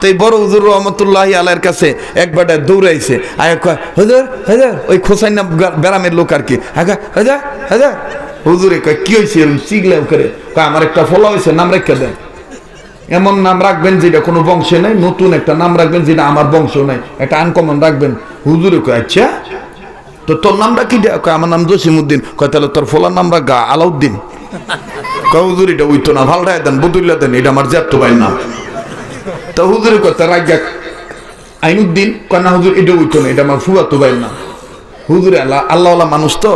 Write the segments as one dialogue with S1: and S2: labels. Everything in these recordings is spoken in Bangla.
S1: তো এই বড় হুজুর রহমতুল্লাহি আলাইহির কাছে একবারটা দৌড়াইছে, আয় কয় হুজুর হুজুর, ওই খোসাই না গ্রামের লোক আর কি, হুজুর হুজুর, হুজুরে কয় কি হয়েছে চিগলাম করে, কয় আমার একটা ফলা হয়েছে, নাম রেখে দেন, এমন নাম রাখবেন যেটা কোনো বংশে নাই, নতুন একটা নাম রাখবেন যেটা আমার বংশ নাই, একটা আনকমন রাখবেন। হুজুরে কয় আচ্ছা তো তোর নামটা কি? কয় আমার নাম জসিমউদ্দিন। কয় তাহলে তোর ফলার নাম রাখ আলাউদ্দিন। কয় হুজুর এটা উইতো না, ভালটাই দেন, বদুল্লা দেন, এটা আমার জ্যাঠতো ভাইয়ের নাম। তো হুজুরে কথা রাজ্ঞা আইনুদ্দিন। কয় না হুজুর এটা উইতো না, এটা আমার ফুফাতো ভাইয়ের নাম। হুজুরে আল্লাহ বানুষ তো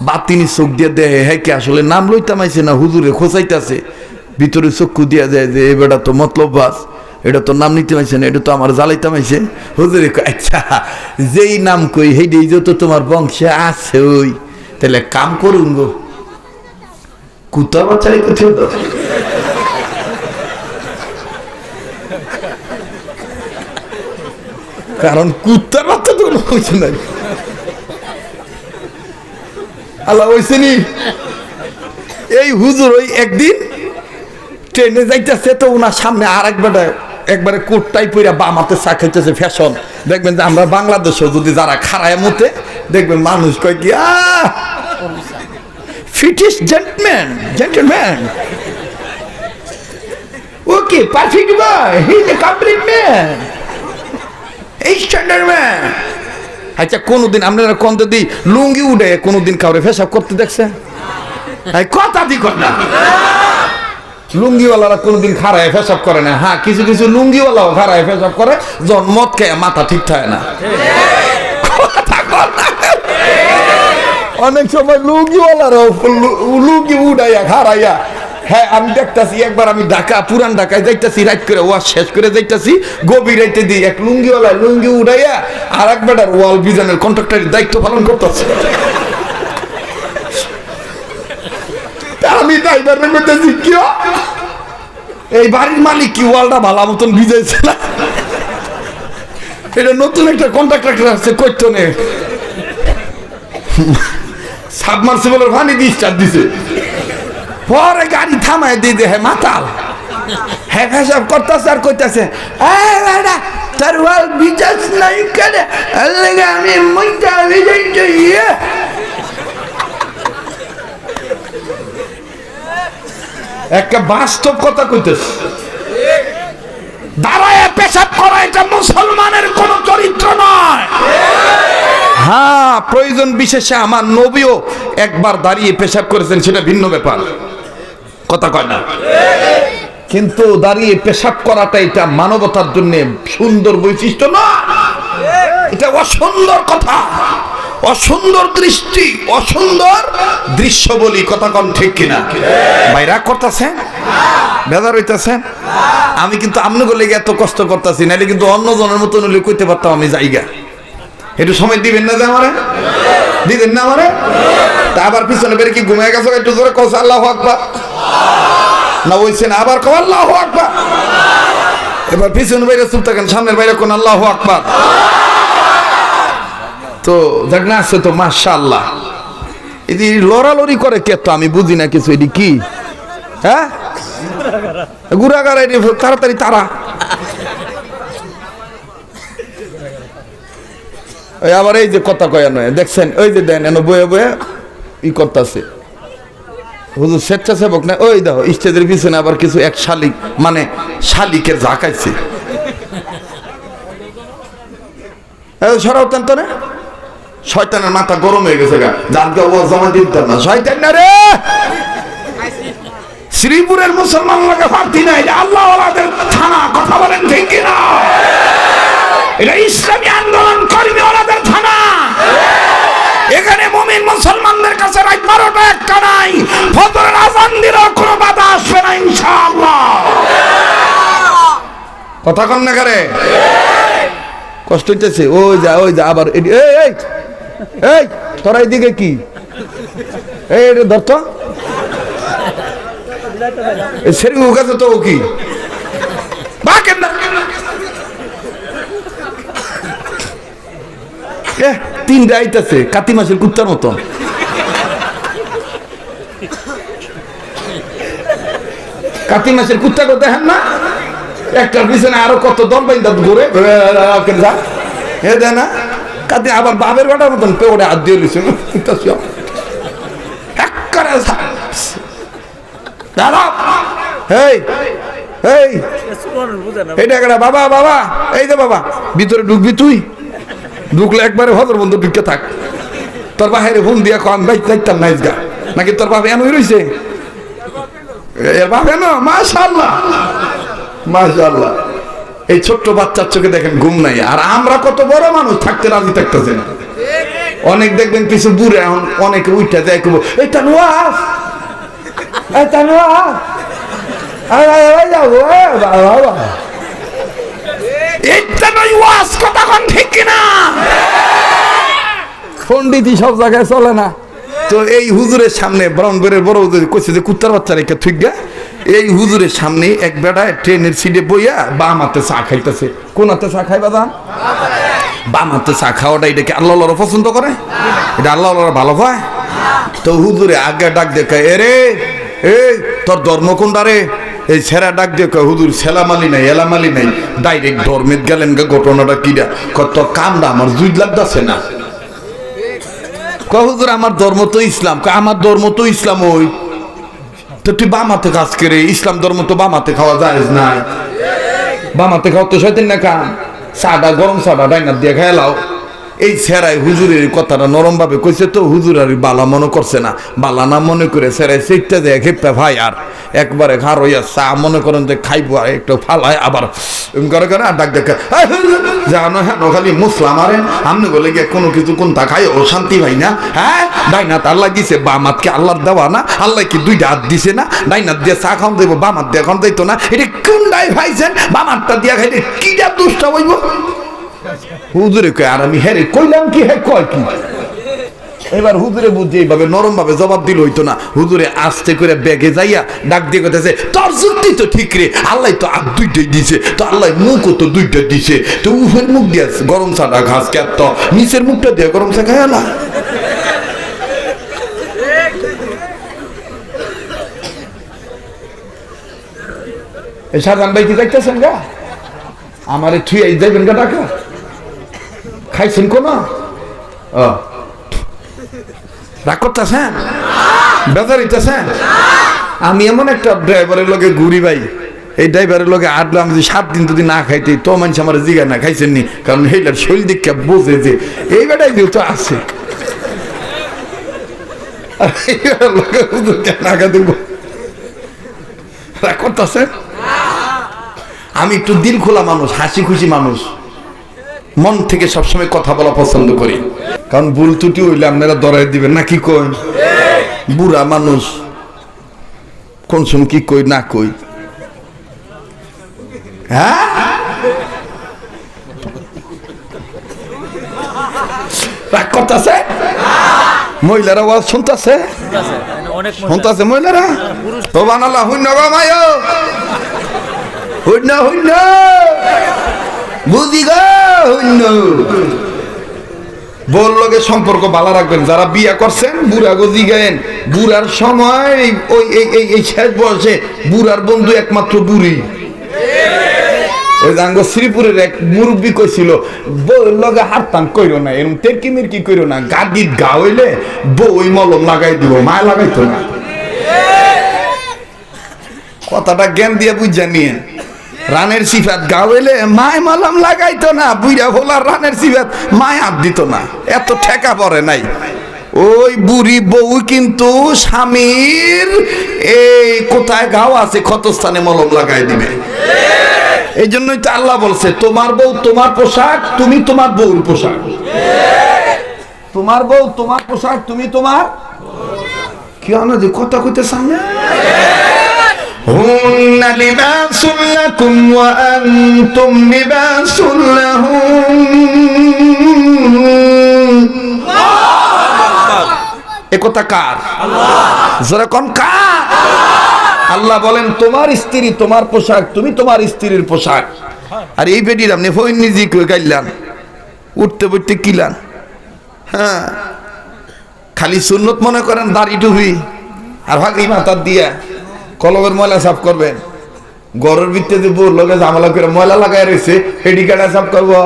S1: বাতিনি চোখ দিয়ে দেয়, হ্যাঁ কি আসলে নাম লইতাম আইছে না হুজুরে খোঁচাইতেছে, ভিতরে চক্ষু দিয়া যায় যে এই বেটা তো মতলব বাস, এটা তো নাম নিতে পারছে না, এটা তো আমার জ্বালাইতাম আইছে। হুজুরে আচ্ছা যেই নাম কই হেই যত তোমার বংশে আছে, ওই তাহলে কাম করুন গো, কুতা বাচ্চাই কোথাও তো কারণ কুত্তার বাচ্চা তো হয়েছে না। আল্লাহ হয়েছে নি এই হুজুর ওই একদিন ট্রেনে যাইতেছে, তো ওনার সামনে আর একবারে কোটটাই পইরা বাম হাতে চা খাইতেছে, ফ্যাশন। দেখবেন যে আমরা বাংলাদেশে যদি যারা খাড়ায় মতে দেখবেন মানুষ কয় কি ফিটিস gentleman okay perfect boy, he is a complete man, এই স্ট্যান্ডার্ড ম্যান। আচ্ছা কোনদিন আপনারা কোন দিন লুঙ্গি উঠে কোনদিন কাউরে পেশাব করতে দেখছে? কথা দি কর না, লুঙ্গিওয়ালারা কোনদিন খাড়ায় পেশাব করে না। হ্যাঁ কিছু কিছু লুঙ্গিওয়ালাও খাড়ায় পেশাব করে, যখন মদ খেয়ে মাথা ঠিক থাকে না। অনেক সময় লুঙ্গিওয়ালারাও লুঙ্গি উড়াইয়া খাড়াইয়া। হ্যাঁ আমি দেখতেছি, একবার আমি পুরান ঢাকায় যাইতেছি, রাত করে ওয়াশ শেষ করে যাইতেছি, গভীর রাইতে দিই এক লুঙ্গিওয়ালা লুঙ্গি উড়াইয়া আর এক বেটার ওয়াল বিজানের কন্ট্রাক্টরের দায়িত্ব পালন করতেছে। আমি ড্রাইভারের করতেছি কি এই বাড়ির মালিক কি ওয়ালটা ভালো মতন ভিজাইছে না, এটা নতুন একটা কন্ট্রাক্টর আসছে করতো নে, সাবমার্সিবলের পানি দিয়ে স্টার্ট দিছে, পরে গাড়ি থামায় দিয়ে দে, হ্যাঁ মাতাল, হ্যাঁ সব করতেছে আর কইতেছে তার ওয়াল ভিজাস নাই কেন, আমি মইটা ভিজাইতে ইয়ে। একটা বাস্তব কথা কইতেছে, দাঁড়ায় পেশাব করা এটা মুসলমানের কোন চরিত্র নয়। হ্যাঁ প্রয়োজন বিশেষে আমার নবীও একবার দাঁড়িয়ে পেশাব করেছেন, সেটা ভিন্ন ব্যাপার, কথা কয় না। কিন্তু দাঁড়িয়ে পেশাব করাটা এটা মানবতার জন্য সুন্দর বৈশিষ্ট্য না, এটা অসুন্দর কথা, অসুন্দর দৃষ্টি, অসুন্দর দৃশ্য বলি, কথা কম ঠিক কিনা? ভাইরা করতেছেন, বেজার হইতেছেন। আমি কিন্তু আপনাকে লেগে এত কষ্ট করতেছি, নাহলে কিন্তু অন্য জনের মতন হলে কইতে পারতাম আমি যাইগা। একটু সময় দিবেন না যে আমারে, দিবেন না আমারে? তা আবার পিছনে বেরে কি ঘুমায় গেছো, একটু জোরে কস আল্লাহু আকবার না, বলছে না আবার কও আল্লাহু আকবার। এবার পিছনে বাইরে চুপ থাকেন, সামনের বাইরে কোন আল্লাহু আকবার। তো দেখ না আছে তো মাশাআল্লাহ, এদি লড়ালড়ি করে কে তো আমি বুঝি না কিছু, এটি কি? হ্যাঁ গুড়াগাড়া, এটি তাড়াতাড়ি তারা। ওই আবার এই যে কথা কয়া নয়, দেখছেন ওই যে দেন এনে বয়ে বয়ে ই করতেছে হুজুর স্বেচ্ছাসেবক না, ওই দেখো স্টেজের পিছনে আবার কিছু এক শালিক মানে শালিকের ঝাঁকাইছে, সরাও তেন তো রে, শয়তানের মাথা গরম হয়ে গেছে গা, যাকে ও জমা দিতাম না, শয়তান না রে। শ্রীপুরের মুসলমান লাগে প্রার্থী নাই, আল্লাহ ওয়ালাদের থানা, কথা বলেন ঠিক কিনা? এটা ইসলামী আন্দোলন কর্মী ওয়ালাদের থানা। এখানে মুমিন মুসলমানদের কাছে রাত 12টা একটা নাই, ফজরের আযান দিলেও কোনো বাধা আসবে না ইনশাআল্লাহ। কথা কন না করে কষ্ট হইতেছে, ওই যা আবার এই এই তোরা এদিকে কি এই ধর তো সেরি উগাছে তো কি বাকেন না, তিনটা আইতাছে কাতি মাসের কুত্তার মতো। কাতি মাসের কুত্তা দেখেন না, একটার পিছনে আরো কত দল বাইন্দা ঘুরে যা হে দেয় না কাঁদে আবার বাপের বেটার মতন পেয়ে হাত দিয়ে লিছে বাবা বাবা এই যে বাবা ভিতরে ঢুকবি তুই ঢুকলে একবারে হজর বন্ধু ঢুকে থাক তোর বাহিরে ফোন দিয়া কম বাইক চাইতাম নাইস গা নাকি তোর বাপ এমন রয়েছে এর বাপ এন মাশাআল্লাহ মাশাআল্লাহ এই ছোট্ট বাচ্চার চোখে দেখেন ঘুম নাই আর আমরা কত বড় মানুষ থাকতে রাজি থাকতেছে না অনেক দেখবেন কিছু বুড়ে এখন অনেকে উঠে যায় এই তানুয়াস এই তানুয়াস পন্ডিতি সব জায়গায় চলে না তো এই হুজুরের সামনে ব্রাউনগড়ের বড় হুজুর কইছে যে কুত্তার বাচ্চা রেখে ঠিক গা এই হুজুরের সামনে এক বেটায় ট্রেনের সিটে বইয়া বাম হাতে চা খাইতেছে কোন হাতে চা খাইবা দান বাম হাতে চা খাওয়াটা এটা কি আল্লাহ পছন্দ করে এটা আল্লাহ ভালো পায় তো হুজুরে আগে ডাক দেখে এরে এই তোর ধর্ম কোনটা রে এই ছেড়া ডাক দিয়ে হুজুর সেলামালি নাই এলামালি নাই ডাইরেক্ট ধর্মের গেলেন গা ঘটনাটা কিরা কত কামটা আমার জুই লাগতেছে না হুজুর আমার ধর্ম তো ইসলাম আমার ধর্ম তো ইসলাম ওই তো তুই বাম হাতে কাজ করে ইসলাম ধর্ম তো বাম হাতে খাওয়া যায় নাই বাম হাতে খাওয়া তো সেদিন না কাম চাটা গরম চাটা ডাইনার দিয়ে খেলাও এই ছেড়াই হুজুরের কথাটা নরম ভাবে কইছে তো হুজুর আর বালা মনে করছে না বালা না মনে করে ছেড়াই সেইটা দেয় খেপটা ভাই আর একবারে ঘর হইয়া চা মনে করেন যে খাইবো আর একটু ফালায় আবার করে করে আর ডাক দেখে জানো হ্যাঁ খালি মুসলাম আরে আমনে বলে গিয়ে কোনো কিছু কোনটা খাই ও শান্তি ভাই না হ্যাঁ ডাইনাত আল্লাহ দিছে বাম হাতকে আল্লাহর দেওয়া না আল্লাহ কি দুইটা হাত দিছে না ডাইনাত দিয়ে চা খাওয়া দেবো বাম হাত দিয়ে এখন দিত না এটা কোনটাই ভাইছেন বাম হাতটা দিয়া খাইলে কিটা দুষ্টা হইব হুজুরে কয় আর আমি হ্যাঁ কইলাম কি হ্যাঁ কয় কি এবার হুজুরে বুঝছে এইভাবে নরম ভাবে জবাব দিল হইতো না হুজুরে আস্তে করে ব্যাগে যাইয়া ডাক দিয়ে কথা তোর যুক্তি তো ঠিক রে আল্লাহ তো আর দুইটাই দিছে তো আল্লাহ মুখও তো দুইটা দিছে তো উফের মুখ দিয়ে গরম চাটা ঘাস কে তো নিচের মুখটা দিয়ে গরম চা খায় না এই সাজান ভাই কি দেখতেছেন গা আমারে থুই যাইবেন গা টাকা খাইছেন কোন রাগ করতেছেন বেজার হইতেছেন আমি এমন একটা ড্রাইভারের লগে ঘুরি ভাই এই ড্রাইভারের লগে আটলাম যে 7 দিন যদি না খাইতে তো মানুষ আমার জিগা না খাইছেন নি কারণ এইটার শৈল দিকটা বোঝে যে এই বেটাই দিল তো আছে রাগ করতেছেন আমি একটু দিল খোলা মানুষ হাসি খুশি মানুষ মন থেকে সবসময় কথা বলা পছন্দ করি কারণ ভুল ত্রুটি হইলে আপনারা ধরাই দিবেন না কি কই বুড়া মানুষ কোন সময় কি কই না কই হ্যাঁ রাগ করতেছে মহিলারা ওয়াজ শুনতেছে শুনতেছে মহিলারা তো বানালা হইন গো মায়ো হইন হইন বুঝি গো হইন বল লগে সম্পর্ক ভালো রাখবেন যারা বিয়া করছেন বুড়া গজি গায়েন বুড়ার সময় ওই এই শেষ বয়সে বুড়ার বন্ধু একমাত্র বুড়ি ওই জাঙ্গ শ্রীপুরের এক মুরব্বী কইছিল বউর লগে হাততান কইরো না এরকম তেরকি মিরকি কইরো না গাদির গা হইলে বউ ওই মলম লাগাই দিব মায় লাগাইতো না কথাটা জ্ঞান দিয়ে বুঝা নিয়ে রানের সিফাত গা হইলে মায় মলম লাগাইতো না বুইরা ভোলার রানের সিফাত মায় হাত দিত না এত ঠেকা পড়ে নাই ওই বুড়ি বউ কিন্তু স্বামীর এই কোথায় গাও আছে ক্ষতস্থানে মলম লাগাই দিবে এই জন্যই তো আল্লাহ বলছে তোমার বউ তোমার পোশাক তুমি তোমার বউর পোশাক তোমার বউ তোমার পোশাক তুমি তোমার কি আনা যে কথা কইতে সামনে হুন্না লিবাসুল লাকুম ওয়া আনতুম লিবাসুল লাহুম এ কথা কার আল্লাহ যারা কোন কার আল্লাহ বলেন তোমার স্ত্রী তোমার পোশাক তুমি তোমার স্ত্রীর পোশাক আর এই বেটির আপনি ফোন নিজে গাইলাম উঠতে বইতে কিলান হ্যাঁ খালি সুন্নত মনে করেন দাড়ি টুপি আর ভাগি মাথার দিয়া কলমের ময়লা সাফ করবেন ঘরের ভিতরে যে বউর লগে ঝামেলা করে ময়লা লাগাই রয়েছে এডি কেডায় সাফ করবো,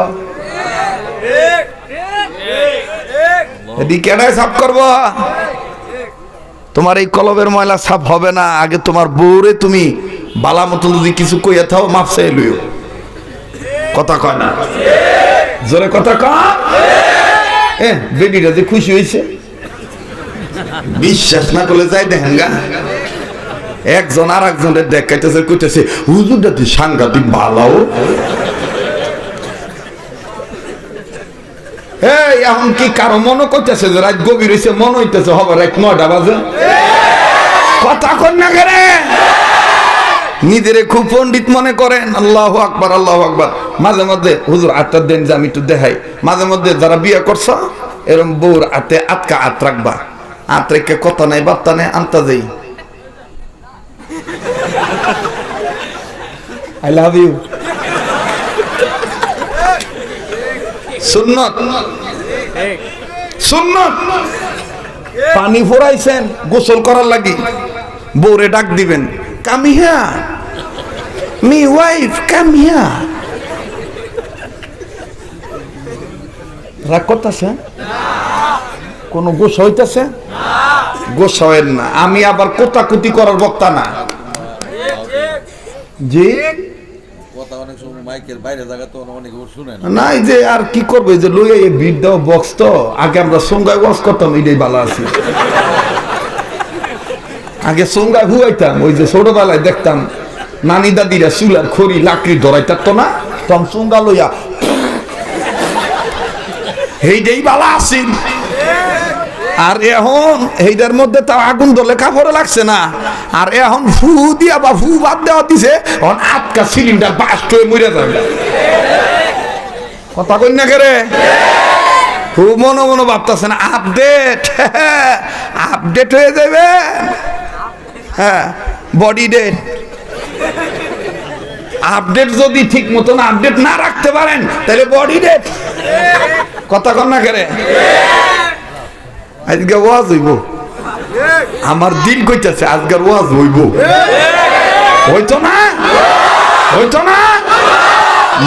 S1: এডি কেডায় সাফ করবো? তোমার এই কলবের ময়লা সাফ হবে না, আগে তোমার বউরে তুমি বালা মতো যদি কিছু কইয়া থাও মাপ চাই লইও। কথা কয় না, জোরে কথা কয়। বেডিটা যে খুশি হয়েছে, বিশ্বাস না করলে যাই দেখেন গা, একজন আর একজনের দেখাইতেছে কইতেছে হুজুরটা তুই সাংঘাতিক ভালো। এই এখন কি কারো মনে করতেছে যে রাত গভীর হয়েছে, মনে হইতেছে হবে রাত 9টা বাজে? কথা কন না করে নিজেরে খুব পণ্ডিত মনে করেন। আল্লাহু আকবার, আল্লাহু আকবার। মাঝে মধ্যে হুজুর আটটার দিন যে আমি একটু দেখাই, মাঝে মধ্যে যারা বিয়ে করছ এরকম বউর হাতে আটকা হাত রাখবা, হাত রেখে কথা নাই বার্তা নেই আনতা যাই আই লাভ ইউ। সুন্নত, সুন্নত। পানি ফোরাইছেন গোসল করার লাগি, বউরে ডাক দিবেন, come here me wife, come here. রাগ করতেছে? কোন গোসা হইতেছে? গোসা হয় না। আমি আবার কোতাকুতি করার বক্তা না। জি নাই যে আর কি করবো, যে লইয়া এই বিট দাও বক্স, তো আগে আমরা সঙ্গায় ওয়াজ করতাম, এটাই ভালো আছে। আগে সঙ্গায় হুয়াইতাম, ওই যে ছোটবেলায় দেখতাম নানি দাদিরা চুলার খড়ি লাকড়ি ধরাইতার না, তখন সঙ্গা লইয়া এইটাই ভালো আছে। আর এখন এইটার মধ্যে তাও আগুন ধরলে কাপড়ে লাগছে না, আর এখন ফু দিয়া বা ফু বাদ দেওয়া দিছে, এখন আটকা সিলিন্ডার বাস্ট হয়ে মরে যাবে। কথা কই না করে খুব মনে মনে ভাবতেছে না আপডেট, আপডেট হয়ে যাবে। হ্যাঁ, বডি ডেট। আপডেট যদি ঠিক মতন আপডেট না রাখতে পারেন তাহলে বডি ডেট। কথা কন না করে আজকে ওয়াজ হইব, আমার দিন কইতাছে আজকের ওয়াজ হইব। হইতো না, হইতো না।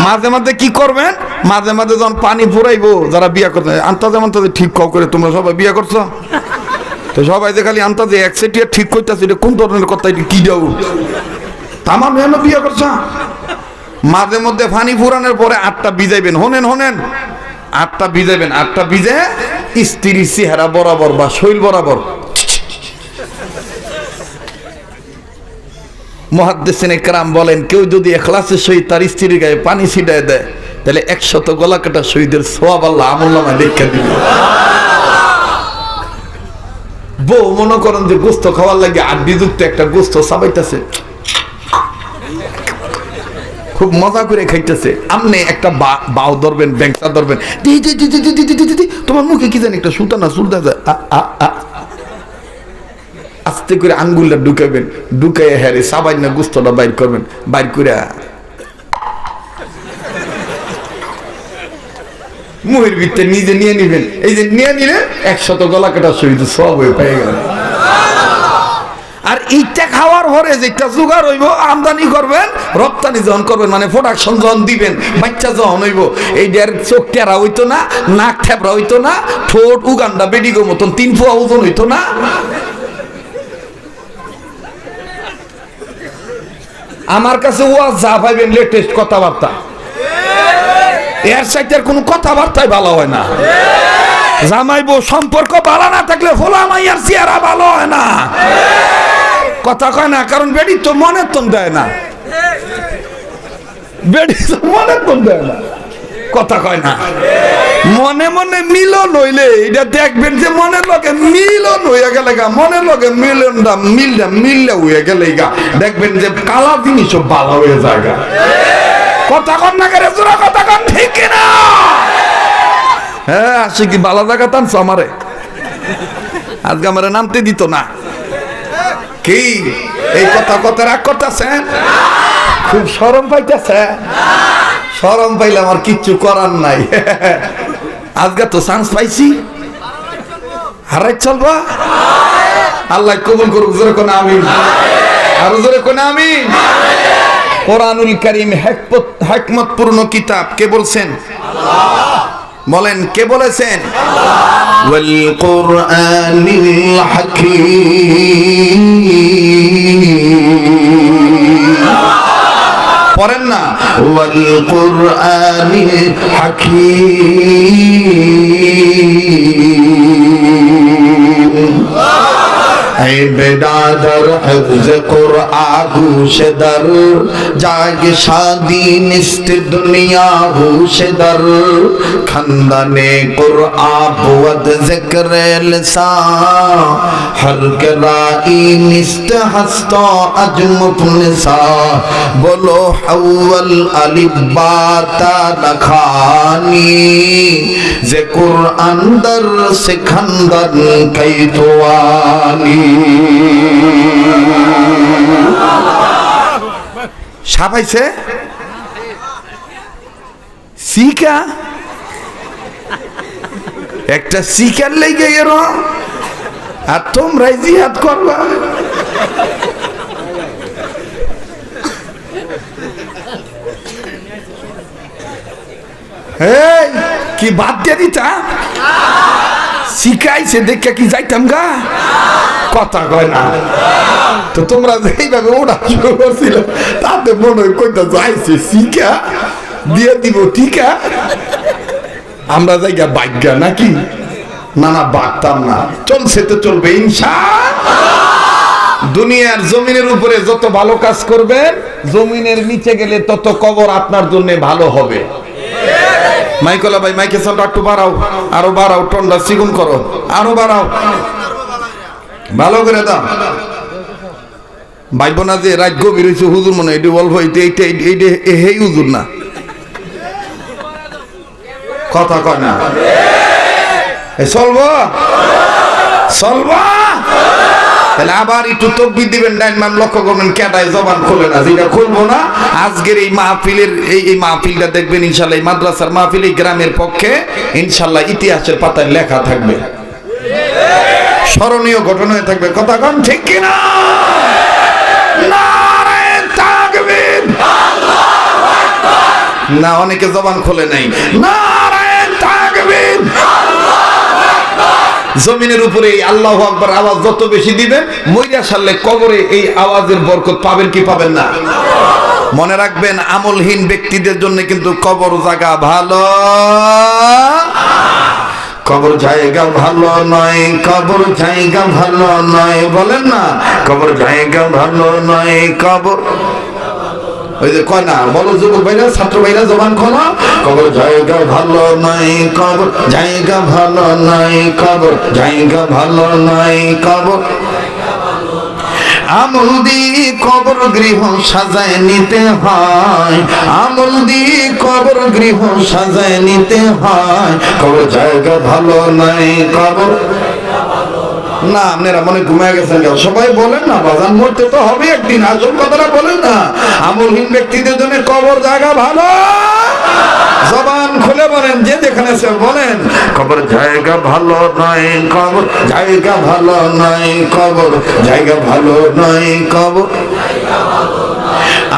S1: মাঝে মাঝে কি করবেন, মাঝে মাঝে যখন পানি ফুরাইবো, যারা বিয়া করতে আন্তাজে মান্তাজে ঠিক করে, তোমরা সবাই বিয়া করছো তো সবাই যে খালি আন্তাজে একসেটিয়া ঠিক করতেছে, এটা কোন ধরনের কথা, এটা কি যাও তামার মেয়ে বিয়া করছ। মাঝে মধ্যে পানি ফুরানোর পরে 8টা ভিজাইবেন, হোনেন হোনেন, 8টা ভিজাইবেন, 8টা ভিজে স্ত্রীর চেহারা বরাবর বা শৈল বরাবর মুহাদ্দিসিনে কেরাম বলেন, কেউ যদি ইখলাসের সহিত তার স্ত্রীর গায়ে পানি ছিটায় দেয় তাহলে 100 গলা কাটা শহীদের সওয়াব আল্লাহ আমলনামায় লিখে দিবে। বউ মনে করেন যে গোস্ত খাওয়ার লাগে আড্ডিযুক্ত একটা গোস্ত চাবাইতেছে, খুব মজা করে খাইতেছে, আমনে একটা বাও ধরবেন, ব্যাংসা ধরবেন, তোমার মুখে কি জানি একটা সুতা না চুলটা যায়, আস্তে করে আঙ্গুলটা ঢুকাবেন, ঢুকাইয়া হ্যারে সাবাই না গুস্তটা বাইর করবেন, বাইর করে মুহের ভিতরে নিজে নিয়ে নিবেন। এই যে নিয়ে নিলে 100 গলা কাটা শহীদ সব হয়ে পেয়ে গেল। আর এইটা খাওয়ার পরে যেটা জোগাড় হইব, আমদানি করবেন, রপ্তানি যখন করবেন, মানে প্রোডাকশন যখন দিবেন, বাচ্চা যখন হইব, এইটার চোখ টেরা হইতো না, নাক থেপড়া হইতো না, ঠোঁট উগান্ডা বেডিগো মতন 3 পোয়া ওজন হইতো না। আমার কাছে ওয়াজ যা পাইবেন লেটেস্ট কথাবার্তা, এর সাইটের কোনো কথাবার্তাই ভালো হয় না। জামাই বউ সম্পর্ক ভালো না থাকলে ফোলা মাইয়ার চেহারা ভালো হয় না। কথা কয় না, কারণ বেডি তো মনের তন দেয় না, বেডি তো মনের তন দেয় না। কথা কয় না, মনে মনে মিলন হইলে এটা দেখবেন যে মনের লগে মিলন হইয়া গেলে গা, মনের লগে মিলনটা মিললে হইয়া গেলে গা, দেখবেন যে কালা জিনিসও ভালো হয়ে যায় গা। কথা কন না করে জোরা কথা কন, ঠিক না? হ্যাঁ, আসে কি বালা জায়গা টানছো আমারে, আজকে আমারে নামতে দিত না। কি এই কথা রাগ করতেছেন? খুব শরম পাইতেছে? শরম পাইলে আমার কিচ্ছু করার নাই। আজকে তো চান্স পাইছি, হারাই চলবা। আল্লাহ কবুল করুক। জোরে কোন আমিন, আরো জোরে কোন আমিন। কোরআনুল কারীম হিকমতপূর্ণ কিতাব। কে বলছেন? আল্লাহ। বলেন কে বলেছেন? আল্লাহ। ওয়াল কুরআনিল হাকীম। পড়েন না, ওয়াল কুরআনিল হাকীম। اے بیدادر حفظ قرآن گوش در جاگ شادی نست دنیا گوش در خندن قرآن بود ذکر لسان ہر گرائی نست ہستا اجمت نساء بولو حول الف باتا نخانی ذ قرآن در سکندر کیتوانی সাপাইছে সিকা একটা সিকার লেগে গেল আর তোমরাই জিহাদ করবা। এই কি বাদ দিয়ে দিতা? শিখাইছে দেখে কি যাইতাম গা? কথা কয় না তো তোমরা যেইভাবে ওটা শুরু করছিল তাতে মনে হয় কইতা যাইছে শিখা দিয়ে দিব টিকা। আমরা জায়গা ভাগ্যা নাকি? না না বাগতাম না, চলছে তো চলবে ইনশাআল্লাহ। দুনিয়ার জমিনের উপরে যত ভালো কাজ করবেন জমিনের নিচে গেলে তত কবর আপনার জন্য ভালো হবে। মাইকলা ভাই মাইকে সাউন্ড একটু বাড়াও, আরো বাড়াও, টন্ডা সিগুন করো, আরো বাড়াও, ভালো করে দাও। ভাইব না যে রাত গভীর হয়েছে হুজুর মনে এটি বলবো এইটা এই হুজুর না, কথা কয় না চলবো চলবো। তাহলে আবার একটু তকবীর দিবেন, ডাইন মান লক্ষ্য করবেন কেটায় জবান খোলে না, যেটা খুলবো না। আজকের এই মাহফিলের এই মাহফিলটা দেখবেন ইনশাল্লাহ, এই মাদ্রাসার মাহফিল এই গ্রামের পক্ষে ইনশাল্লাহ ইতিহাসের পাতায় লেখা থাকবে, স্মরণীয় ঘটনা হয়ে থাকবে। কথা কন ঠিক কিনা? নারে তাকবীর, আল্লাহু আকবার। না অনেকে জবান খোলে নাই। নারে তাকবীর, জমিনের উপরে এই আল্লাহু আকবার আওয়াজ যত বেশি দিবেন মইরা সারলে কবরে এই আওয়াজের বরকত পাবেন কি পাবেন না? মনে রাখবেন আমলহীন ব্যক্তিদের জন্য কিন্তু কবর জায়গা ভালো, কবর জায়গা ভালো নয়, কবর জায়গা ভালো নয়। বলেন না কবর জায়গা ভালো নয়, কবর ওই যে কয় না, বলো যুবক ভাইরা ছাত্র ভাইরা জবান খোলো, কবর জায়গা ভালো নয়, কবর জায়গা ভালো নয়, কবর জায়গা ভালো নয়, কবর। আমল দিয়ে কবর গৃহ সাজায় নিতে হয়, আমল দিয়ে কবর গৃহ সাজায় নিতে হয়, কবর জায়গা ভালো নয়, কবর। না আপনারা মনে ঘুমিয়ে গেছেন, সবাই বলেন না বাজান মরতে তো হবে একদিন, আসল কথাটা বলেন না। আমলহীন ব্যক্তিদের জন্য কবর জায়গা ভালো, জবান খুলে বলেন, যে যেখানে সে বলেন কবর জায়গা ভালো নয়, কবর জায়গা ভালো নয়, কবর জায়গা ভালো নয়, কবর।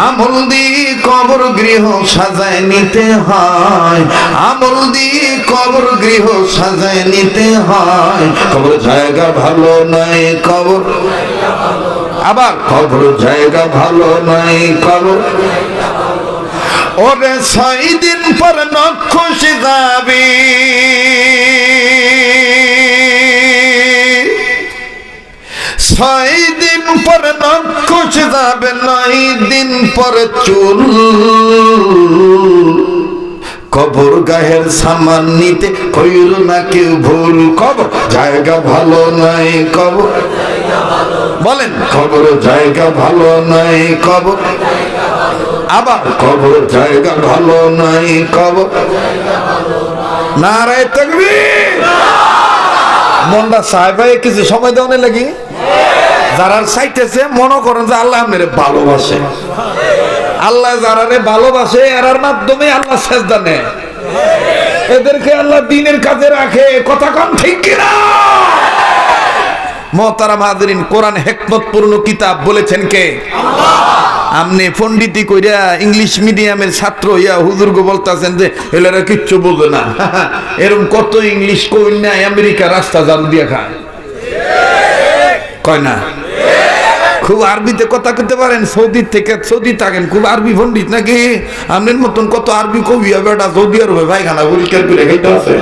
S1: আমল দিয়ে কবর গৃহ সাজায় নিতে হয়, আমল দিয়ে কবর গৃহ সাজায় নিতে হয়, কবর জায়গা ভালো নয়, কবর। আবার কবর জায়গা ভালো নয়, কবর। ওরে 6 দিন পর নক্ষস যাবে, 6 দিন পর নক্ষস যাবে, 9 দিন পর চুল। কবর গায়ের সামান নিতে কইল না কেউ ভুল, কবর জায়গা ভালো নয়, কবর। বলেন কবর জায়গা ভালো নয়, কবর। আবার কবর জায়গা ভালো নয়, কবর। নারে তাকবীর। মনটা চায় ভাই কিছু সময় দেওয়া লাগি, যারা চাইতেছে মনে করেন যে আল্লাহ মেরে ভালোবাসে, আল্লাহ যারারে ভালোবাসে এরার মাধ্যমে আল্লাহ সেজদা নেয়, এদেরকে আল্লাহ দ্বীনের কাজে রাখে। কথা কম ঠিক কিনা? মুহতারাম হাজিরিন, কোরআন হিকমতপূর্ণ কিতাব বলেছেন কে? আল্লাহ। আপনি পণ্ডিতি কইরা ইংলিশ মিডিয়ামের ছাত্র ইয়া হুজুরগো বলতাছেন যে এলারা কিচ্ছু বোঝে না। এরকম কত ইংলিশ কই না আমেরিকা রাস্তা ঝাড়ু দিয়া খায়, কয় না? খুব আরবিতে কথা কইতে পারেন, সৌদি থেকে সৌদি থাকেন, খুব আরবি পণ্ডিত নাকি? আপনার মতন কত আরবি কবি বেটা সৌদি আরবে পায়খানা পরিষ্কার করে খাইতে আছে।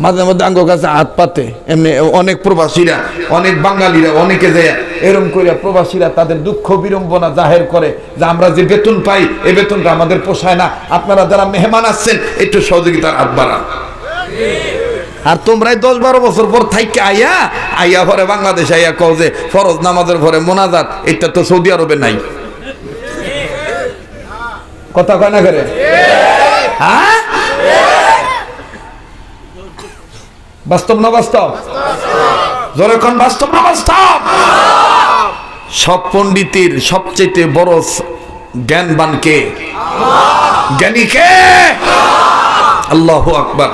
S1: মাঝে মধ্যে আঙ্গ কাছে হাত পাতে এমনি অনেক প্রবাসীরা, অনেক বাঙালিরা, অনেকে যায় এরম করে প্রবাসীরা তাদের দুঃখ বিড়ম্বনা জাহের করে যে আমরা যে বেতন পাই এই বেতনটা আমাদের পোষায় না, আপনারা যারা মেহমান আসছেন একটু সহযোগিতার হাত বাড়ান। আর তোমরাই 10-12 বছর পর থাইকে আইয়া পরে বাংলাদেশ আইয়া কও যে ফরজ নামাজের পরে মোনাজাত, এটা তো সৌদি আরবে নাই। কথা কয় না করে? হ্যাঁ, বাস্তব না বাস্তব? জোরে কোন বাস্তব না বাস্তব? সব পণ্ডিতের সবচেয়ে বড় জ্ঞানবান কে? জ্ঞানী কে? আল্লাহু আকবার।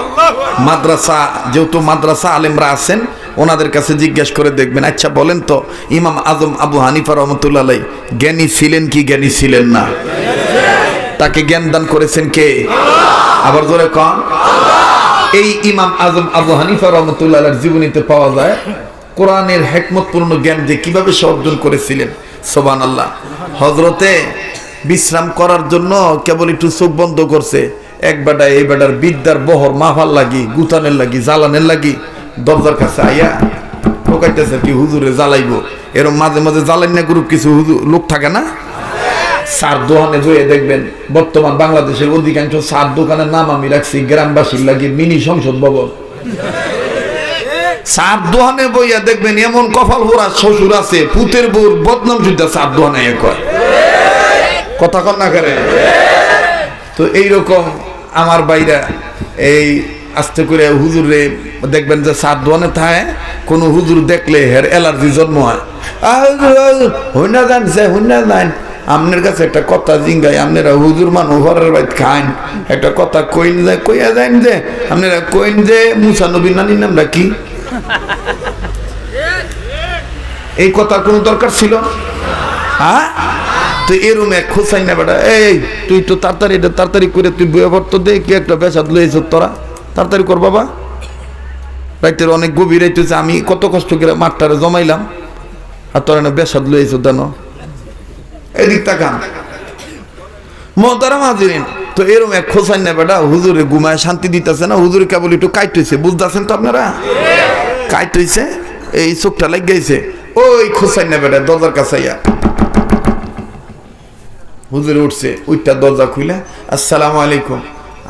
S1: মাদ্রাসা, যেহেতু মাদ্রাসা আলেমরা আছেন, ওনাদের কাছে জিজ্ঞেস করে দেখবেন, আচ্ছা বলেন তো ইমাম আজম আবু হানিফা রহমতুল্লাহ আলাইহি জ্ঞানী ছিলেন কি জ্ঞানী ছিলেন না? তাকে জ্ঞান দান করেছেন কে? আবার জোরে কোন। এই ইমাম আজম আবু হানিফা রহমতুল্লাহ আলাইহির জীবনীতে পাওয়া যায় কোরআনের হিকমতপূর্ণ জ্ঞান যে কিভাবে সে অর্জন করেছিলেন। সুবহানাল্লাহ। হযরতে বিশ্রাম করার জন্য কেবল একটু চোখ বন্ধ করছে, এক বেটা এই বেটার বিদ্যার বহর মাফার লাগি, গুতানের লাগি, জ্বালানের লাগি দরজার কাছে আইয়া ঠকাইতেছে কি হুজুরে জ্বালাইবো। এরকম মাঝে মাঝে জ্বালাই না গ্রুপ কিছু লোক থাকে না, সার দোকানে জয়ে দেখবেন বর্তমান বাংলাদেশের অধিকাংশ সার দোকানের নাম আমি রাখছি গ্রামবাসীর লাগে মিনি সংসদ ভবন। সার দোকানে বইয়া দেখবেন এমন কপাল পোড়া শ্বশুর আছে, পুতের বউর বদনাম যুদ্ধা সার দোকানে কয়। কথা কন না করে? তো এইরকম আমার বাইরা এই আস্তে করে হুজুরে দেখবেন যে সার দোকানে থাকে, কোন হুজুর দেখলে হের অ্যালার্জি জন্ম হয়। হইনা জানছে হইনা জান, আপনার কাছে একটা কথা জিঙ্গাই, আপনারা হুজুর মানুষ ঘরের বাইত খান, একটা কথা কইন যায়, কইয়া যান যে আপনারা কইন যে মুসা নবীর নানির নামটা কি? এই কথা কোনো দরকার ছিল? হ্যাঁ, তো এরম এক খোঁচাই না বেটা, এই তুই তো তাড়াতাড়ি করে তুই বইয়া পড়তো দে, কি একটা পেশাদ লইছ তোরা, তাড়াতাড়ি কর বাবা। রাইতের অনেক গভীর রাইতেছে, আমি কত কষ্ট করে মাঠটারে জমাইলাম, আর তোরা না পেশাদ লইছ দেন। এদিক তাকান মুহতারাম হাজিরিন। তো এরম এক খোঁচাই না বেটা হুজুরে ঘুমায় শান্তি দিতেছে না, হুজুরে কেবল একটু কাইট হইছে, বুঝতেছেন তো আপনারা? কাইট হইছে, এই চোখটা লাগ গেছে, ওই খোঁচাই না বেটা দরজার কাছে আইয়া হুজুরে উঠছে, ওইটা দরজা খুইলা আসসালামু আলাইকুম,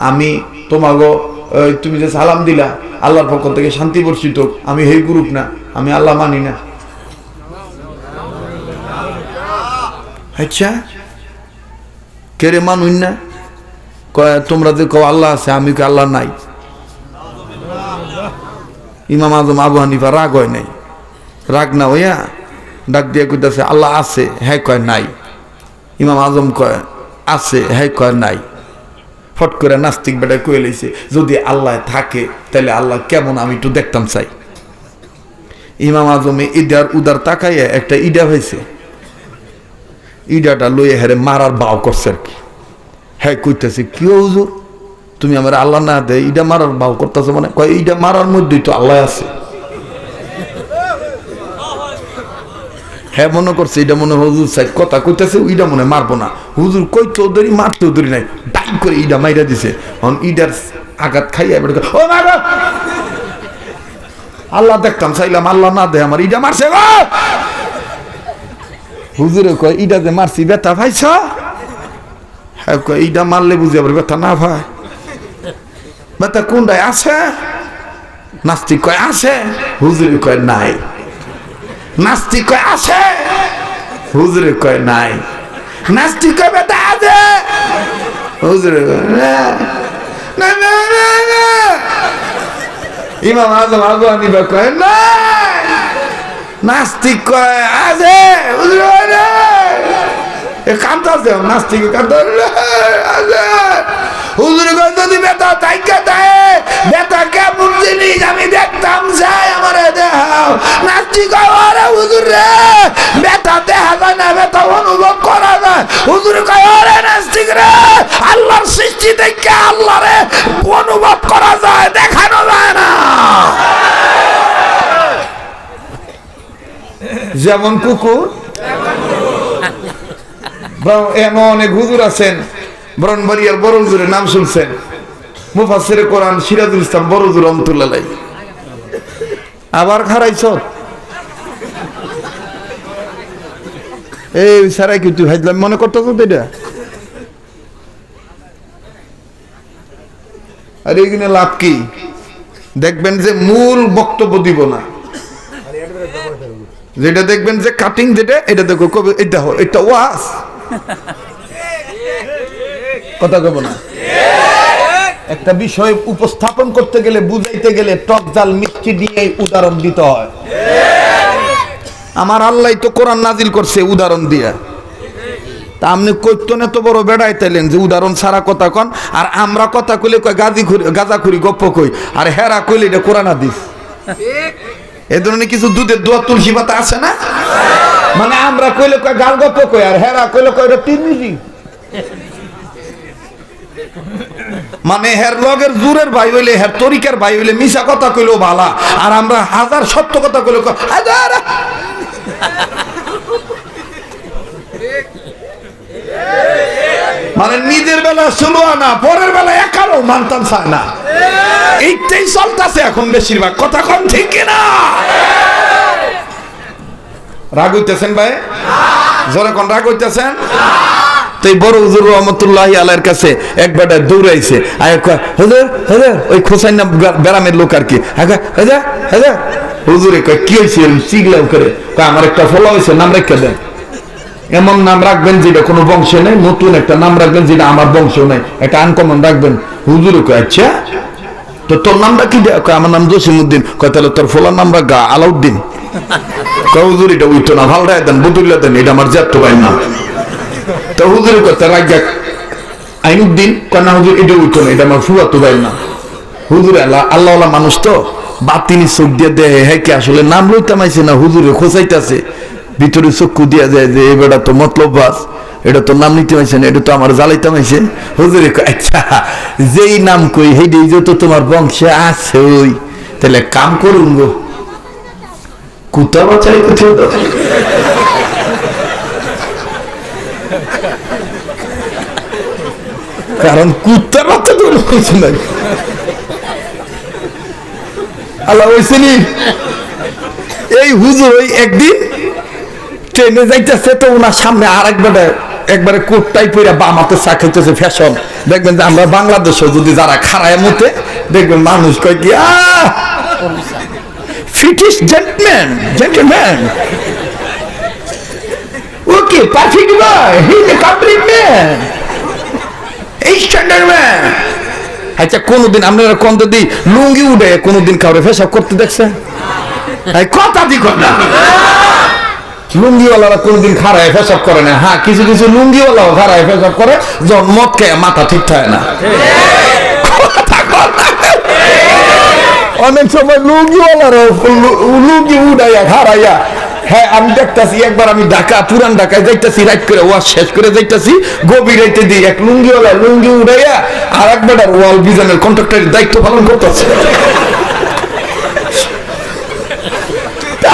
S1: আমি তোমাগো তুমি যে সালাম দিলা আল্লাহর পক্ষ থেকে শান্তি বর্ষিত, আমি হেই গ্রুপ না, আমি আল্লাহ মানি না। আচ্ছা কে রে মানুন না? কয় তোমরা যে কও আল্লাহ আছে, আমি কি আল্লাহ নাই? ইমাম আজম আবু হানিফা রাগ হয় নাই, রাগ না হইয়া ডাক দিয়ে কইতাছে আল্লাহ আছে, হ্যাঁ কয় নাই। ইমাম আজম কয় আছে, হ্যাঁ কয় নাই। ফট করে নাস্তিক বেটা কয়ে লইছে যদি আল্লাহ থাকে তাহলে আল্লাহ কেমন আমি একটু দেখতাম চাই। ইমাম আজমে ইদার উদার তাকাইয়া একটা ইডা হয়েছে, ইডাটা লইয়া হেরে মারার বাও করছে আর কি। হ্যাঁ কইতেছে কি হুজুর তুমি আমার আল্লাহ না দে ইডা মারার বাও করতেছে, মানে কয় ইডা মারার মধ্যেই তো আল্লাহ আছে। হ্যাঁ মনে করছে এটা মনে হুজুর সাইড কথা কইতেছে, ইডা মনে মারবো না, হুজুর কইতেও ধরি মারতেও ধরি নাই, ডাই করে ইডা মাইরা দিছে। ইডার আঘাত খাইয়া ও মারো, আল্লাহ দেখতাম চাইলাম আল্লাহ না দে আমার ইডা মারছে গো। হুজুরে কয় ইডা যে মারছি ব্যথা পাইছ? হ্যাঁ কয় ইডা মারলে বুঝি আবার ব্যথা না ভাই, ব্যথা কোনটায় আছে? নাস্তিক কয় আছে, হুজুরে কয় নাই। নাস্তিক কয় আছে, হুজুরে কয় নাই। নাস্তিক কয় ব্যথা আছে, হুজুরে ইমাম আজম আবু হানিফা কয় নাই। নাস্তিক কয় আছে, হুজুরে কান্দাছে, নাস্তিক কান্দা আছে, হুজুরে যদি বেটা তাইকা দেয়, বেটা কেমন জিনিস আমি দেখতাম যাই আমারে দেখাও। নাস্তিক আরে হুজুর রে, বেটা দেখা যায় না, বেটা অনুভব করা যায়। হুজুর কয় আরে নাস্তিক রে, আল্লাহর সৃষ্টি দেখে আল্লাহরে অনুভব করা যায়, দেখানো যায় না। যেমন কুকুর এমন অনেক হুজুর আছেন। ব্রহ্মবাড়িয়ার বড় হুজুরের নাম শুনছেন, মুফাসসিরে কোরআন সিরাজুল ইসলাম বড় হুজুর রহমাতুল্লাহ আলাইহি। আবার খারাইছ এই সারাই কি তুই ভাইলাম মনে করতেছ তো এটা? আর এইখানে লাভ কি? দেখবেন যে মূল বক্তব্য দিব না, যেটা দেখবেন যে কাটিং, যেটা এটা দেখো কবে এটা এটা ওয়াজ কথা কব না। একটা বিষয় উপস্থাপন করতে গেলে, বুঝাইতে গেলে টক জাল মিষ্টি দিয়ে উদাহরণ দিতে হয়। আমার আল্লাহ তো কোরআন নাজিল করছে উদাহরণ দিয়া, তা আপনি কৈতন এত বড় বেড়াই তাইলেন যে উদাহরণ ছাড়া কথা কন। আর আমরা কথা কইলে কয় গাজাখুরি গপ্প কই, আর হেরা কইলে এটা কোরআন হাদিস। এ ধরনের কিছু দুধের দোয়া তুলসী পাতা আছে না? মানে আমরা কইলে কয় গাল গপ্প কই, আর হেরা কইলে কয় এটা তিরমিজি। মানে হের লগের জুরের ভাই হইলে, হের তরিকার ভাই হইলে মিশা কথা কইলেও ভালা, আর আমরা হাজার সত্য কথা কইলে হাজার। মানে নিজের বেলা ষোলো আনা, পরের বেলা একারও মানতাম চায় না। এইটাই চলতেছে এখন বেশিরভাগ, কথা কম ঠিক কিনা? রাগ হইতেছেন ভাই? জোরে কোন রাগ হইতেছেন? এই বড় হুজুর রহমতুল্লাহি আলাইহির কাছে এক বেটা দৌড়াইছে, আয় কয় হুজুর হুজুর, ওই খোসাইনা বেরামের লোক আর কি। হুজুর হুজুর, হুজুরে কয় কি হইছে? সিগলাও করে কয় আমার একটা ফলা হইছে, নাম রেখে দেন। এমন নাম রাখবেন যেটা কোনো বংশে নেই, নতুন একটা নাম রাখবেন যেটা আমার বংশ নেই, একটা আনকমন রাখবেন। হুজুরে কয় আচ্ছা তো তোর নামটা কি? কয় আমার নাম জসিমউদ্দিন। কয় তাহলে তোর ফলার নাম রাখা আলাউদ্দিন। কয় হুজুর এটা উইতো না, ভালো দেন, বদুল্লা দেন, এটা আমার জ্যাঠতো ভাইয়ের নাম। তো হুজুরের কথা রাখা আইনুদ্দিন। কয় না হুজুর এটা উইতো না, এটা আমার ফুফাতো ভাইয়ের নাম। হুজুর আল্লাহ মানুষ তো বাতিনি চোখ দিয়ে দেয়, হ্যাঁ কি আসলে নাম লইতাম আইছে না হুজুরে খোঁচাইতেছে, ভিতরে চক্ষু দিয়া যায় যে এই বেটা তো মতলব বাস, এটা তো নাম নিতে পারছে না, এটা তো আমার জ্বালাইতাম আইছে। হুজুরে আচ্ছা যেই নাম কই হেডেই যে তো তোমার বংশে আছে, ওই তাহলে কাম করুন গো, কুতা বাঁচাই কোথাও তো। কারণ কুত্তার বাচ্চা তো কিছু নাই। আল্লাহ হয়েছিলি এই হুজুর ওই একদিন ট্রেনে যাইতেছে, তো ওনার সামনে আর একবারে কোটটাই পইরা বাম হাতে চা খাইতেছে, ফ্যাশন। দেখবেন যে আমরা বাংলাদেশে যদি যারা খারায় মতে দেখবেন মানুষ কয় কি ফিটিশ gentleman okay perfect boy, he is a complete man, এই স্ট্যান্ডার্ড ম্যান। আচ্ছা কোনদিন আপনারা কোন যদি লুঙ্গি উঠে কোনদিন কাউরে পেশাব করতে দেখছেন? কথা দিক না, লুঙ্গিওয়ালারা কোনদিন খারায় পেশাব করে না। হ্যাঁ কিছু কিছু লুঙ্গিওয়ালাও খারায় পেশাব করে, যখন মদ খেয়ে মাথা ঠিক থাকে না। অনেক সময় লুঙ্গিওয়ালারাও লুঙ্গি উড়াইয়া খারাইয়া। হ্যাঁ আমি দেখতেছি, একবার আমি ঢাকা পুরান ঢাকায় যাইতেছি, রাইট করে ওয়াজ শেষ করে যাইতেছি, গভীর রাইতে দিই এক লুঙ্গিওয়ালা লুঙ্গি উড়াইয়া আর এক বেটার ওয়াল বিজানের কন্ট্রাক্টরের দায়িত্ব পালন করতেছে।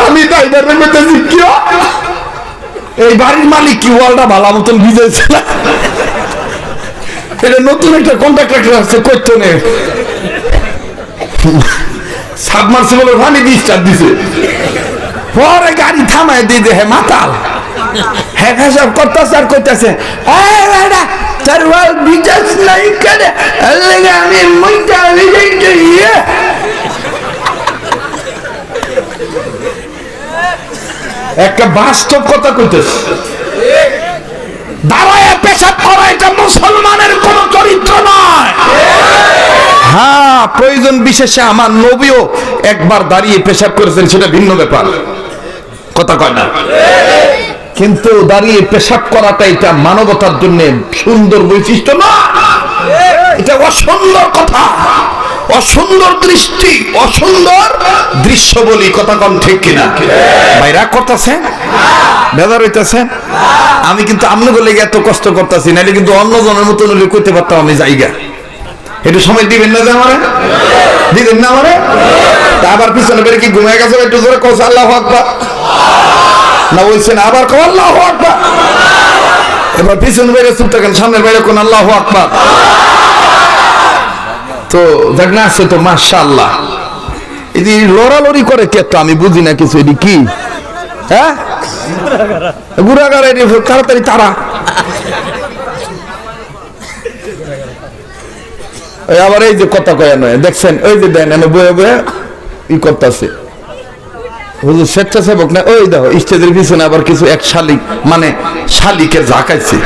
S1: আমি ড্রাইভারের মধ্যে জিজ্ঞাসা, এই বাড়ির মালিক কি ওয়ালটা ভালো মতন ভিজাইছে না? এটা নতুন একটা কন্ট্রাক্টর আসছে, করতে নেই সাবমার্সিবলের পানি দিয়ে স্টার্ট দিছে, পরে গাড়ি থামায় দিয়ে দে, হ্যাঁ মাতাল, হ্যাঁ সব করতেছে আর করতেছে, তার ওয়াল ভিজাস নাই কেন? আমি মইটা ভিজাইতে গিয়ে একটা বাস্তব কথা কইতেছে, দাঁড়ায় পেশাব করা এটা মুসলমানের কোন চরিত্র নয়। হ্যাঁ প্রয়োজন বিশেষে আমার নবীও একবার দাঁড়িয়ে পেশাব করেছেন, সেটা ভিন্ন ব্যাপার, কথা কয় না। কিন্তু দাঁড়িয়ে পেশাব করাটা এটা মানবতার জন্য সুন্দর বৈশিষ্ট্য না, এটা অসুন্দর কথা, অসুন্দর দৃষ্টি, অসুন্দর দৃশ্য বলি, কথা কম ঠিক কিনা? ভাই রাগ করতেছেন, বেজার হইতেছেন? আমি কিন্তু আপনাকে লেগে এত কষ্ট করতেছি, নাহলে কিন্তু অন্য জনের মতন করতে পারতাম আমি জায়গা। একটু সময় দিবেন না যে আমারে, দিবেন না আমারে? আবার পিছনে বেড়ে কি ঘুমিয়ে গেছে? একটু জোরে কস আল্লাহু আকবার, না বলছেন আবার কও আল্লাহু আকবার। এবার পিছনে বেড়ে চুপ থাকেন, সামনের বাইরে কোন আল্লাহু আকবার। তো দেখ না আছে তো মাশাআল্লাহ। এই লড়ালড়ি করে কে? তো আমি বুঝি না কিছু, এটি কি? হ্যাঁ, গুড়াগাড়া, এটি তাড়াতাড়ি তারা। আবার এই যে কথা কয়া নয়, দেখছেন ওই যে দেন এনে বয়ে বয়ে ই করতেছে হুজুর স্বেচ্ছাসেবক না? ওই দেখো স্টেজের পিছনে আবার কিছু এক শালিক, মানে শালিকে ঝাঁকাইছে।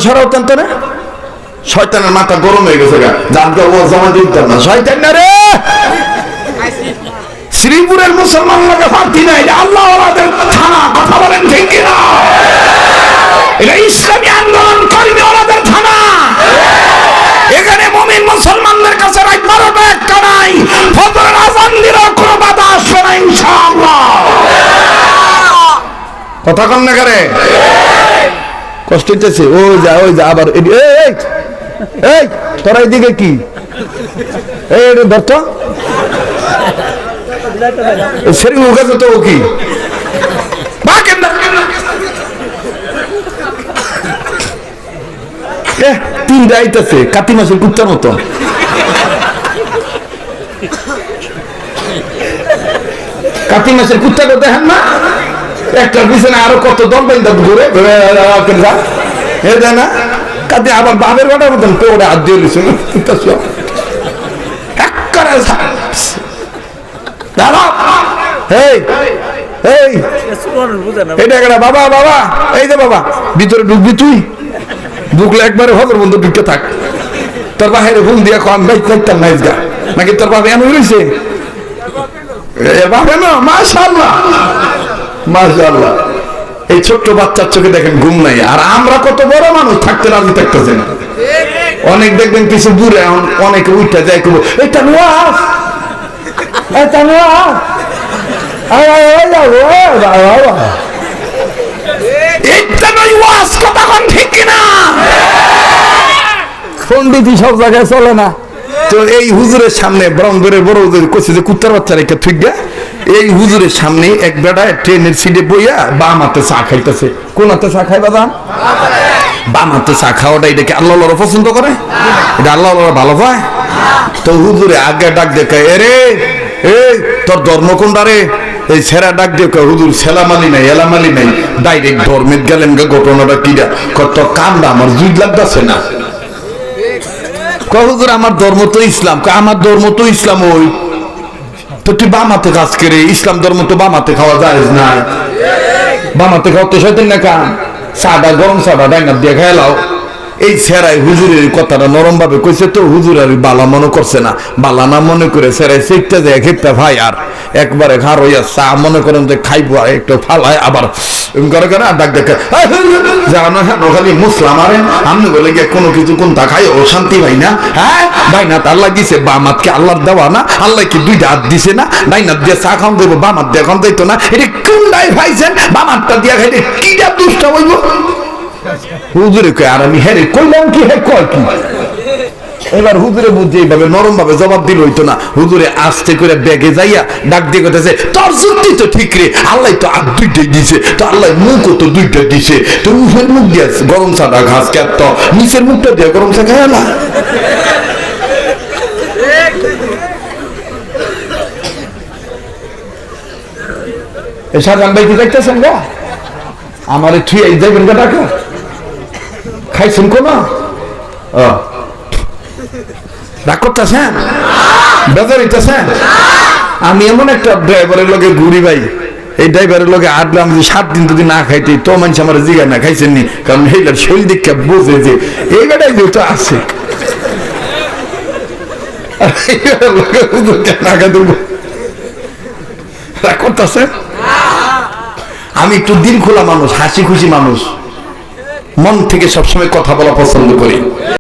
S1: সরাও টানতে না, শয়তানের মাথা গরম হয়ে গেছে গা, জানতে ও জমা দিতাম না। শয়তান না রে, শ্রীপুরের মুসলমান লোকে ফাঁকি নাই, আল্লাহ ওয়ালাদের থানা, কথা বলেন ঠিক কিনা? এটা ইসলামী আন্দোলন কর্মী ওলাদের থানা। এখানে মুমিন মুসলমানদের কাছে রাত 12টা 1টা নাই, ফজরের আযান দিলেও কোনো বাধা আসবে না ইনশাআল্লাহ। কথা কম না করে কষ্ট হইতেছে। ওই যা ওই যা আবার এই এই তোরা এদিকে কি? এই ধরতো সেরি উগাছে তো ও কি বাকেন না। তিন রাইতেছে কাতি মাসের কুত্তার মতো। কাতি মাসের কুত্তাকে দেখেন না? একটার পিছনে আরো কত দল বাইন্দা ঘুরে না কাতি, আবার বাপের বাটার মতন ওটা হাত দিয়ে লিখছে বাবা বাবা এই যে বাবা ভিতরে ঢুকবি, তুই ঢুকলে একবারে হজর বন্ধু ঢুকতে থাক। তোর বাহিরে ফোন দিয়া কম বাইতাম না গা, নাকি তোর বাবা এমন রয়েছে? মাশাআল্লাহ মাশাআল্লাহ। এই ছোট্ট বাচ্চার চোখে দেখেন ঘুম নাই, আর আমরা কত বড় মানুষ থাকতে রাজি থাকতেছে না। অনেক দেখবেন কিছু দূরে অনেকে উঠতে যায়, এটা ওয়াজ, এটা ওয়াজ, পন্ডিত সব জায়গায় চলে না। তো এই হুজুরের সামনে ব্রহ্মপুরের বড় হুজুর কইছে যে কুত্তার বাচ্চা রেখে থুই গা। এই হুজুরের সামনে এক বেটা ট্রেনের সিটে বইয়া বাম হাতে চা খাইতেছে। কোন হাতে চা খাই বাবা? বাম হাতে চা খাওয়াটা এটাকে আল্লাহ পছন্দ করে? এটা আল্লাহ ভালো পায়? তো হুজুরে আগে ডাক দেখে, এরে এই তোর ধর্ম কোনটা রে? এই ছেড়া ডাক দেখে হুজুর সেলামালি নাই এলামালি নাই, ডাইরেক্ট ধর্মের গেলেন গা। ঘটনাটা কিরা? কত কান্দা আমার জুই লাগতেছে না। হুজুর আমার ধর্ম তো ইসলাম। আমার ধর্ম তো ইসলাম। ওই তো তুই বাম হাতে কাজ করে, ইসলাম ধর্ম তো বাম হাতে খাওয়া যায় না। বাম হাতে খাওয়া তো শয়তান না কাম। চাটা গরম চাটা ডাইনা দিয়ে খাইলাও। এই ছেড়াই হুজুরের কথাটা নরম ভাবে কইছে, তো হুজুর আর বালা মনে করছে না। বালা না মনে করে ছেড়াই শিখতে যায় খেতে ভাই, আর একবারে ঘর হইয়া চা মনে করেন যে খাইবো, আর একটু ফালায় আবার করে করে আর ডাক দেখে জানো হ্যাঁ খালি মুসলাম আরেন আমি বলে গিয়ে কোনো কিছু কোনটা খাই ও শান্তি ভাই না। হ্যাঁ ভাই না, আল্লাহ দিছে বাম হাতকে আল্লাহর দেওয়া না? আল্লাহ কি দুইটা হাত দিছে না? ডাইন হাত দিয়ে চা খাওয়ান দেবো, বাম হাত দিয়ে এখন দিত না? এটা কোনটাই ভাইছেন? বাম হাতটা দিয়ে খাইলে কিটা দুষ্টা হইব? হুজুরে কয়, আর আমি হ্যাঁ কইলাম কি, হ্যাঁ কয় কি? এবার হুজুরে বুঝছে এইভাবে নরম ভাবে জবাব দিল হইতো না। হুজুরে আস্তে করে ব্যাগে যাইয়া ডাক দিয়ে কথা, তোর যুক্তি তো ঠিক রে, আল্লাহ তো আর দুইটাই দিছে, তো আল্লাহ মুখও তো দুইটা দিছে, তো উপরের মুখ দিয়ে গরম চাটা ঘাস খেত, নিচের মুখটা দিয়ে গরম চা খায় না। শাহজাহান ভাই কি দেখতেছেন গা? আমার ঠিক যাইবেন গা টাকা খাইছেন কোন? রাগ করতেছেন? বেজার হইতেছেন? আমি এমন একটা ড্রাইভারের লগে ঘুরি ভাই, এই ড্রাইভারের লগে আটলাম যে 7 দিন যদি না খাইতে, তো মানুষ আমার জিগা না খাইছেন নি, কারণ এইটার শরীর দীক্ষা বোঝে যে এই বেটাই যেহেতু আছে। রাগ করতেছেন? আমি একটু দিল খোলা মানুষ, হাসি খুশি মানুষ। মন থেকে সবসময় কথা বলা পছন্দ করি।